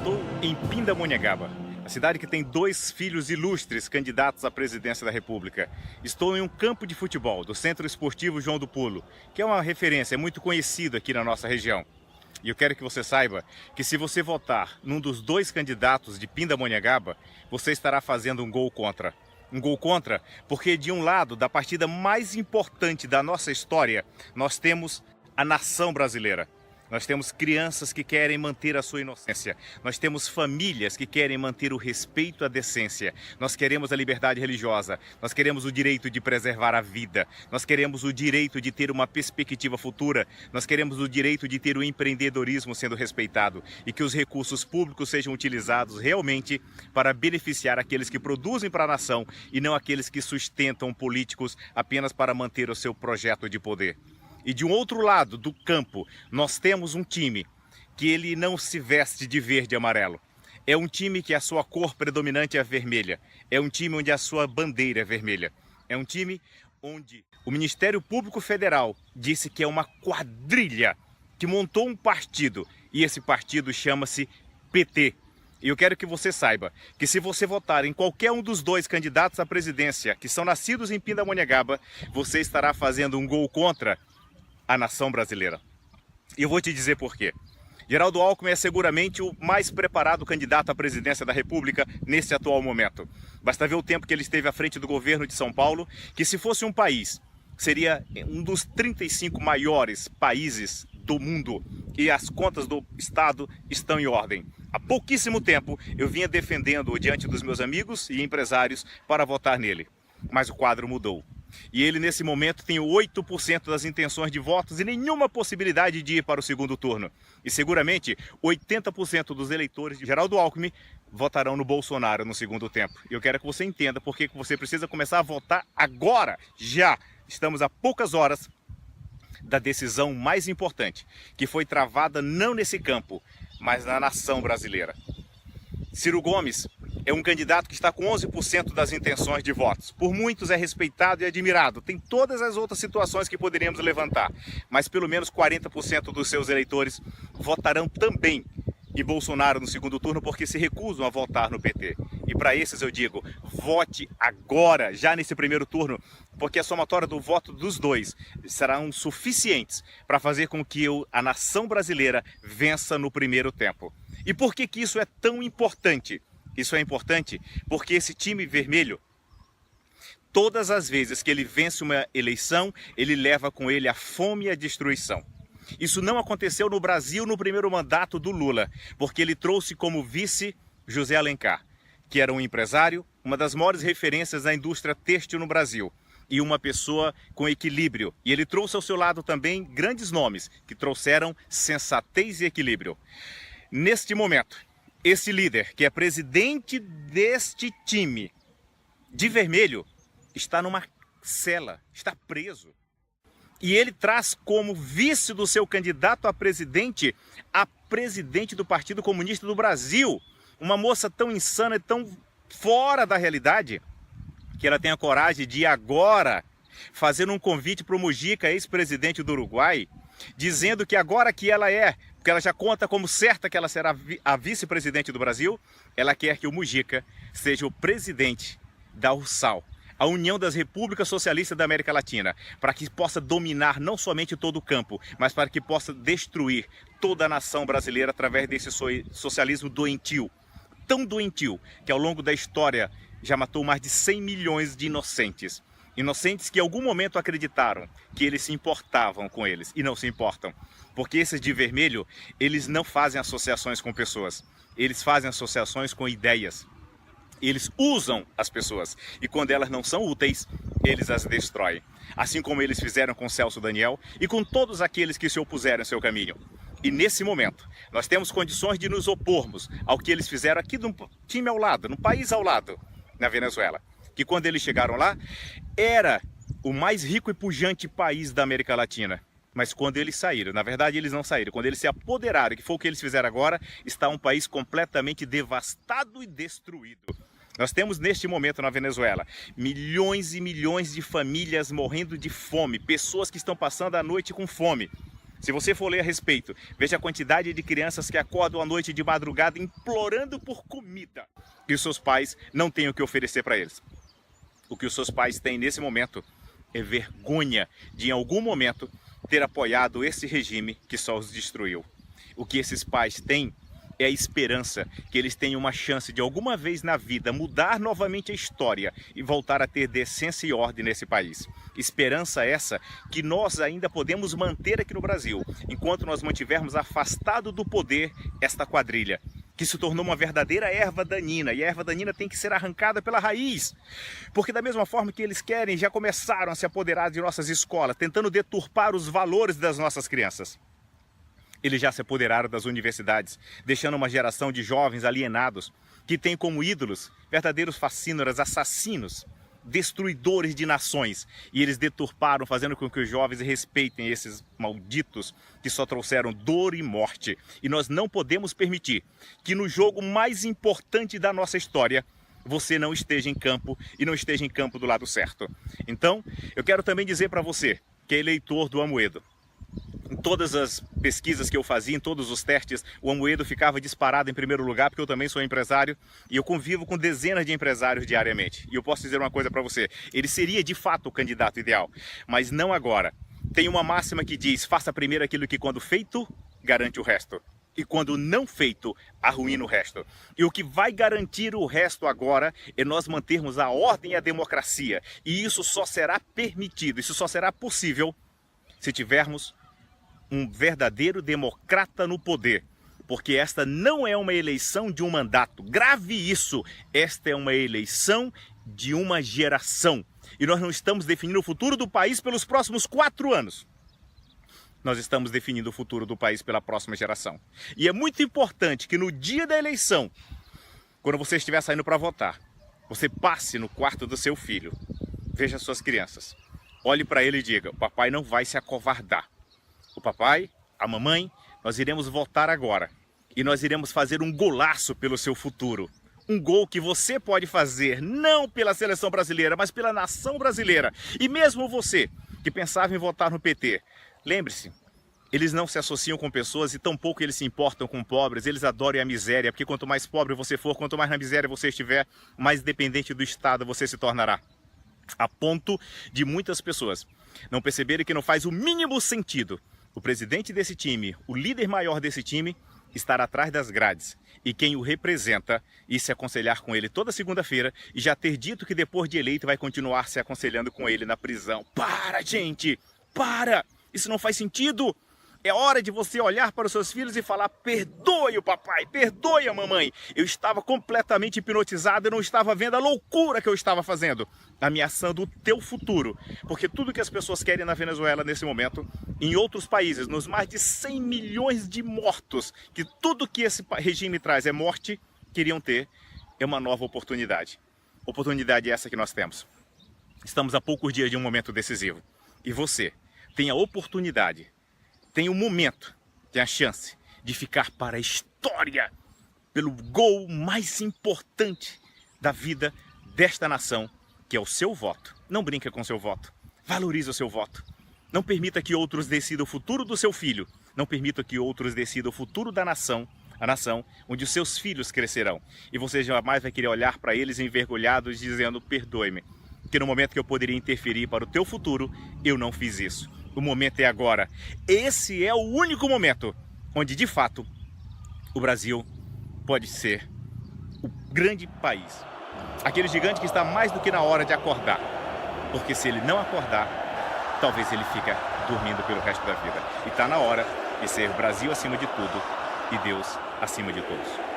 Estou em Pindamonhangaba, a cidade que tem dois filhos ilustres candidatos à presidência da República. Estou em um campo de futebol do Centro Esportivo João do Pulo, que é uma referência, é muito conhecido aqui na nossa região. E eu quero que você saiba que se você votar num dos dois candidatos de Pindamonhangaba, você estará fazendo um gol contra. Um gol contra porque de um lado da partida mais importante da nossa história, nós temos a nação brasileira. Nós temos crianças que querem manter a sua inocência. Nós temos famílias que querem manter o respeito à decência. Nós queremos a liberdade religiosa. Nós queremos o direito de preservar a vida. Nós queremos o direito de ter uma perspectiva futura. Nós queremos o direito de ter o empreendedorismo sendo respeitado e que os recursos públicos sejam utilizados realmente para beneficiar aqueles que produzem para a nação e não aqueles que sustentam políticos apenas para manter o seu projeto de poder. E de um outro lado do campo, nós temos um time que ele não se veste de verde e amarelo. É um time que a sua cor predominante é vermelha. É um time onde a sua bandeira é vermelha. É um time onde o Ministério Público Federal disse que é uma quadrilha que montou um partido. E esse partido chama-se PT. E eu quero que você saiba que se você votar em qualquer um dos dois candidatos à presidência que são nascidos em Pindamonhangaba, você estará fazendo um gol contra a nação brasileira. E eu vou te dizer por quê. Geraldo Alckmin é seguramente o mais preparado candidato à presidência da República nesse atual momento. Basta ver o tempo que ele esteve à frente do governo de São Paulo, que se fosse um país, seria um dos 35 maiores países do mundo e as contas do Estado estão em ordem. Há pouquíssimo tempo eu vinha defendendo-o diante dos meus amigos e empresários para votar nele, mas o quadro mudou. E ele, nesse momento, tem 8% das intenções de votos e nenhuma possibilidade de ir para o segundo turno. E seguramente 80% dos eleitores de Geraldo Alckmin votarão no Bolsonaro no segundo tempo. E eu quero que você entenda porque você precisa começar a votar agora, já. Estamos a poucas horas da decisão mais importante, que foi travada não nesse campo, mas na nação brasileira. Ciro Gomes é um candidato que está com 11% das intenções de votos. Por muitos é respeitado e admirado. Tem todas as outras situações que poderíamos levantar. Mas pelo menos 40% dos seus eleitores votarão também em Bolsonaro no segundo turno porque se recusam a votar no PT. E para esses eu digo, vote agora, já nesse primeiro turno, porque a somatória do voto dos dois serão suficientes para fazer com que a nação brasileira vença no primeiro tempo. E por que isso é tão importante? Isso é importante porque esse time vermelho, todas as vezes que ele vence uma eleição, ele leva com ele a fome e a destruição. Isso não aconteceu no Brasil no primeiro mandato do Lula, porque ele trouxe como vice José Alencar, que era um empresário, uma das maiores referências da indústria têxtil no Brasil, e uma pessoa com equilíbrio. E ele trouxe ao seu lado também grandes nomes, que trouxeram sensatez e equilíbrio. Neste momento, esse líder, que é presidente deste time de vermelho, está numa cela, está preso. E ele traz como vice do seu candidato a presidente do Partido Comunista do Brasil. Uma moça tão insana e tão fora da realidade, que ela tem a coragem de agora fazer um convite para o Mujica, ex-presidente do Uruguai, dizendo que agora que ela porque ela já conta como certa que ela será a vice-presidente do Brasil, ela quer que o Mujica seja o presidente da URSAL, a União das Repúblicas Socialistas da América Latina, para que possa dominar não somente todo o campo, mas para que possa destruir toda a nação brasileira através desse socialismo doentio, tão doentio que ao longo da história já matou mais de 100 milhões de inocentes. Inocentes que em algum momento acreditaram que eles se importavam com eles e não se importam. Porque esses de vermelho, eles não fazem associações com pessoas. Eles fazem associações com ideias. Eles usam as pessoas. E quando elas não são úteis, eles as destroem. Assim como eles fizeram com Celso Daniel e com todos aqueles que se opuseram ao seu caminho. E nesse momento, nós temos condições de nos opormos ao que eles fizeram aqui num time ao lado, num país ao lado, na Venezuela. Que quando eles chegaram lá, era o mais rico e pujante país da América Latina. Mas quando eles saíram, na verdade eles não saíram, quando eles se apoderaram, que foi o que eles fizeram agora, está um país completamente devastado e destruído. Nós temos neste momento na Venezuela milhões e milhões de famílias morrendo de fome, pessoas que estão passando a noite com fome. Se você for ler a respeito, veja a quantidade de crianças que acordam à noite de madrugada implorando por comida. E os seus pais não têm o que oferecer para eles. O que os seus pais têm nesse momento é vergonha de, em algum momento, ter apoiado esse regime que só os destruiu. O que esses pais têm é a esperança que eles tenham uma chance de alguma vez na vida mudar novamente a história e voltar a ter decência e ordem nesse país. Esperança essa que nós ainda podemos manter aqui no Brasil, enquanto nós mantivermos afastado do poder esta quadrilha, que se tornou uma verdadeira erva daninha, e a erva daninha tem que ser arrancada pela raiz. Porque da mesma forma que eles querem, já começaram a se apoderar de nossas escolas, tentando deturpar os valores das nossas crianças. Eles já se apoderaram das universidades, deixando uma geração de jovens alienados, que têm como ídolos verdadeiros fascínoras, assassinos, destruidores de nações. E eles deturparam, fazendo com que os jovens respeitem esses malditos que só trouxeram dor e morte. E nós não podemos permitir que no jogo mais importante da nossa história, você não esteja em campo e não esteja em campo do lado certo. Então, eu quero também dizer para você, que é eleitor do Amoedo, em todas as pesquisas que eu fazia, em todos os testes, o Amoedo ficava disparado em primeiro lugar, porque eu também sou empresário e eu convivo com dezenas de empresários diariamente. E eu posso dizer uma coisa para você, ele seria de fato o candidato ideal, mas não agora. Tem uma máxima que diz, faça primeiro aquilo que quando feito, garante o resto. E quando não feito, arruína o resto. E o que vai garantir o resto agora é nós mantermos a ordem e a democracia. E isso só será permitido, isso só será possível se tivermos um verdadeiro democrata no poder, porque esta não é uma eleição de um mandato, grave isso, esta é uma eleição de uma geração, e nós não estamos definindo o futuro do país pelos próximos 4 anos, nós estamos definindo o futuro do país pela próxima geração, e é muito importante que no dia da eleição, quando você estiver saindo para votar, você passe no quarto do seu filho, veja suas crianças, olhe para ele e diga, o papai não vai se acovardar. O papai, a mamãe, nós iremos votar agora. E nós iremos fazer um golaço pelo seu futuro. Um gol que você pode fazer, não pela seleção brasileira, mas pela nação brasileira. E mesmo você, que pensava em votar no PT, lembre-se, eles não se associam com pessoas e tampouco eles se importam com pobres, eles adoram a miséria, porque quanto mais pobre você for, quanto mais na miséria você estiver, mais dependente do Estado você se tornará. A ponto de muitas pessoas não perceberem que não faz o mínimo sentido o presidente desse time, o líder maior desse time, estar atrás das grades e quem o representa e se aconselhar com ele toda segunda-feira e já ter dito que depois de eleito vai continuar se aconselhando com ele na prisão. Para, gente! Para! Isso não faz sentido! É hora de você olhar para os seus filhos e falar, perdoe o papai, perdoe a mamãe. Eu estava completamente hipnotizado, eu não estava vendo a loucura que eu estava fazendo, ameaçando o teu futuro. Porque tudo que as pessoas querem na Venezuela nesse momento, em outros países, nos mais de 100 milhões de mortos, que tudo que esse regime traz é morte, queriam ter, é uma nova oportunidade. Oportunidade essa que nós temos. Estamos a poucos dias de um momento decisivo. E você tem a oportunidade, tem o momento, tem a chance de ficar para a história pelo gol mais importante da vida desta nação, que é o seu voto. Não brinca com o seu voto. Valorize o seu voto. Não permita que outros decidam o futuro do seu filho. Não permita que outros decidam o futuro da nação, a nação onde os seus filhos crescerão. E você jamais vai querer olhar para eles envergonhados dizendo, perdoe-me, que no momento que eu poderia interferir para o teu futuro, eu não fiz isso. O momento é agora. Esse é o único momento onde, de fato, o Brasil pode ser o grande país. Aquele gigante que está mais do que na hora de acordar. Porque se ele não acordar, talvez ele fique dormindo pelo resto da vida. E está na hora de ser Brasil acima de tudo e Deus acima de todos.